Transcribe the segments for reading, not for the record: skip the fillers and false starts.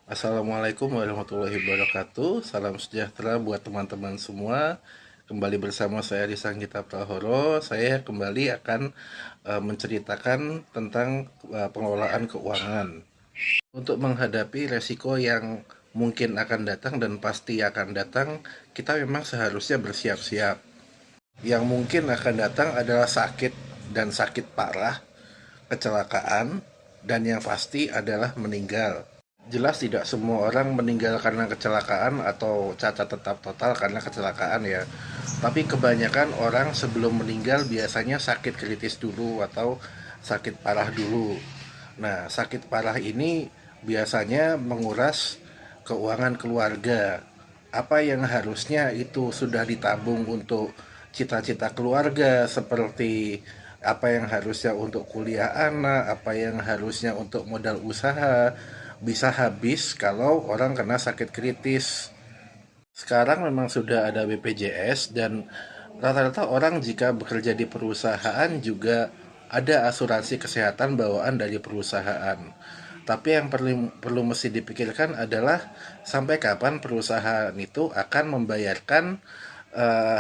Assalamualaikum warahmatullahi wabarakatuh. Salam sejahtera buat teman-teman semua. Kembali bersama saya di Sanggita Prahoro. Saya kembali akan menceritakan tentang pengelolaan keuangan. Untuk menghadapi resiko yang mungkin akan datang dan pasti akan datang, kita memang seharusnya bersiap-siap. Yang mungkin akan datang adalah sakit dan sakit parah, kecelakaan, dan yang pasti adalah meninggal. Jelas tidak semua orang meninggal karena kecelakaan atau cacat tetap total karena kecelakaan ya. Tapi kebanyakan orang sebelum meninggal biasanya sakit kritis dulu atau sakit parah dulu. Nah, sakit parah ini biasanya menguras keuangan keluarga. Apa yang harusnya itu sudah ditabung untuk cita-cita keluarga seperti apa yang harusnya untuk kuliah anak, apa yang harusnya untuk modal usaha, bisa habis kalau orang kena sakit kritis. Sekarang memang sudah ada BPJS dan rata-rata orang jika bekerja di perusahaan juga ada asuransi kesehatan bawaan dari perusahaan. Tapi yang perlu mesti dipikirkan adalah sampai kapan perusahaan itu akan membayarkan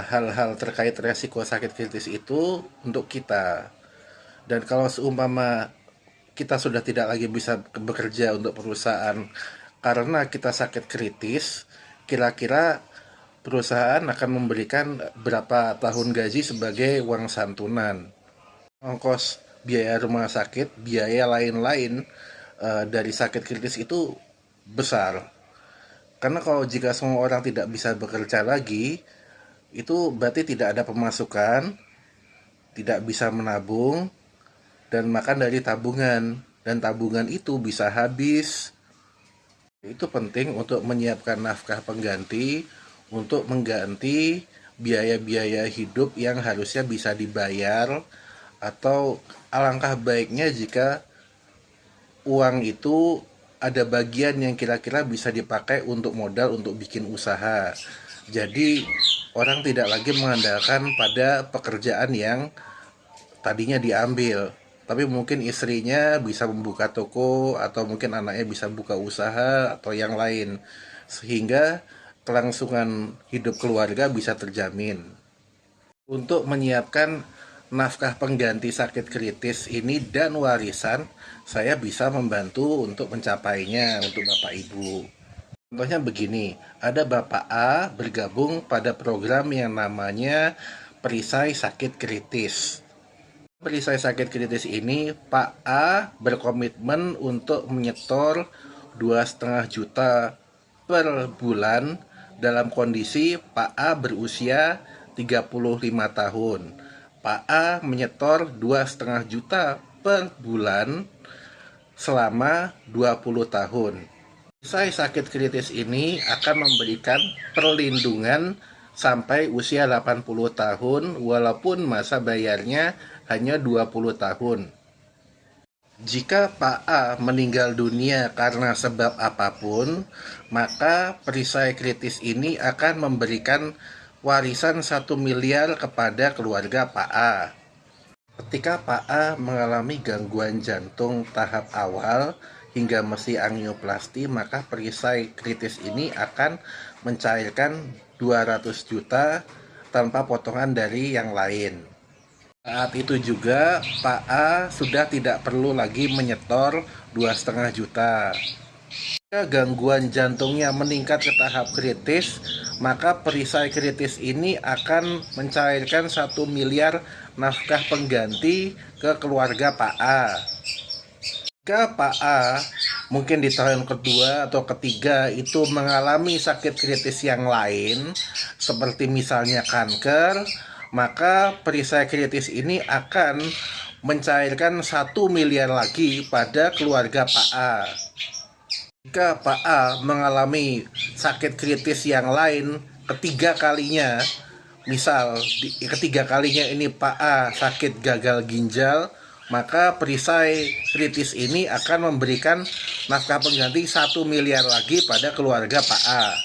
hal-hal terkait resiko sakit kritis itu untuk kita. Dan kalau seumpama kita sudah tidak lagi bisa bekerja untuk perusahaan karena kita sakit kritis, kira-kira perusahaan akan memberikan berapa tahun gaji sebagai uang santunan. Ongkos biaya rumah sakit, biaya lain-lain dari sakit kritis itu besar. Karena kalau jika semua orang tidak bisa bekerja lagi, itu berarti tidak ada pemasukan, tidak bisa menabung, dan makan dari tabungan. Dan tabungan itu bisa habis. Itu penting untuk menyiapkan nafkah pengganti untuk mengganti biaya-biaya hidup yang harusnya bisa dibayar, atau alangkah baiknya jika uang itu ada bagian yang kira-kira bisa dipakai untuk modal untuk bikin usaha. Jadi orang tidak lagi mengandalkan pada pekerjaan yang tadinya diambil, tapi mungkin istrinya bisa membuka toko atau mungkin anaknya bisa buka usaha atau yang lain, sehingga kelangsungan hidup keluarga bisa terjamin. Untuk menyiapkan nafkah pengganti sakit kritis ini dan warisan, saya bisa membantu untuk mencapainya untuk Bapak Ibu. Contohnya begini, ada Bapak A bergabung pada program yang namanya perisai sakit kritis. Perisai sakit kritis ini, Pak A berkomitmen untuk menyetor 2,5 juta per bulan dalam kondisi Pak A berusia 35 tahun. Pak A menyetor 2,5 juta per bulan selama 20 tahun. Perisai sakit kritis ini akan memberikan perlindungan sampai usia 80 tahun walaupun masa bayarnya hanya 20 tahun. Jika Pak A meninggal dunia karena sebab apapun, maka perisai kritis ini akan memberikan warisan 1 miliar kepada keluarga Pak A. Ketika Pak A mengalami gangguan jantung tahap awal hingga mesti angioplasti, maka perisai kritis ini akan mencairkan 200 juta tanpa potongan dari yang lain. Saat itu juga Pak A sudah tidak perlu lagi menyetor 2,5 juta. Jika gangguan jantungnya meningkat ke tahap kritis, maka perisai kritis ini akan mencairkan 1 miliar nafkah pengganti ke keluarga Pak A. Jika Pak A mungkin di tahun kedua atau ketiga itu mengalami sakit kritis yang lain, seperti misalnya kanker, maka perisai kritis ini akan mencairkan 1 miliar lagi pada keluarga Pak A. Jika Pak A mengalami sakit kritis yang lain ketiga kalinya, misal ketiga kalinya ini Pak A sakit gagal ginjal, maka perisai kritis ini akan memberikan nafkah pengganti 1 miliar lagi pada keluarga Pak A.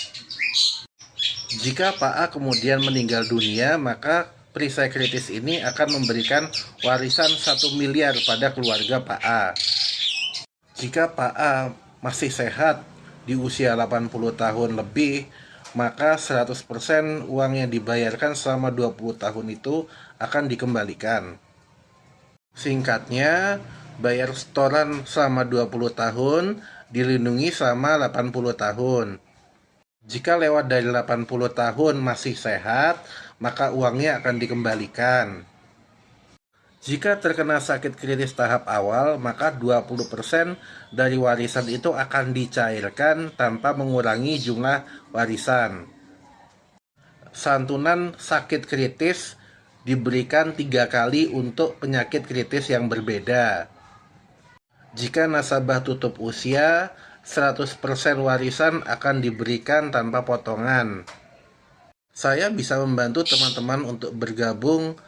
Jika Pak A kemudian meninggal dunia, maka perisai kritis ini akan memberikan warisan 1 miliar pada keluarga Pak A. Jika Pak A masih sehat di usia 80 tahun lebih, maka 100% uang yang dibayarkan selama 20 tahun itu akan dikembalikan. Singkatnya, bayar setoran selama 20 tahun, dilindungi selama 80 tahun. Jika lewat dari 80 tahun masih sehat, maka uangnya akan dikembalikan. Jika terkena sakit kritis tahap awal, maka 20% dari warisan itu akan dicairkan tanpa mengurangi jumlah warisan. Santunan sakit kritis diberikan 3 kali untuk penyakit kritis yang berbeda. Jika nasabah tutup usia, 100% warisan akan diberikan tanpa potongan. Saya bisa membantu teman-teman untuk bergabung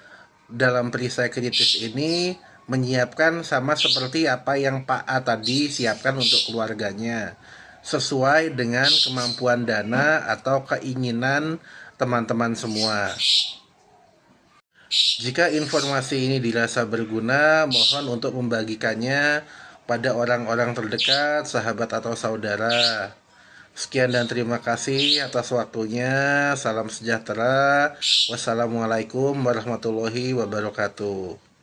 dalam perisai kritis ini, menyiapkan sama seperti apa yang Pak A tadi siapkan untuk keluarganya, sesuai dengan kemampuan dana atau keinginan teman-teman semua. Jika informasi ini dirasa berguna, mohon untuk membagikannya pada orang-orang terdekat, sahabat atau saudara. Sekian dan terima kasih atas waktunya. Salam sejahtera. Wassalamualaikum warahmatullahi wabarakatuh.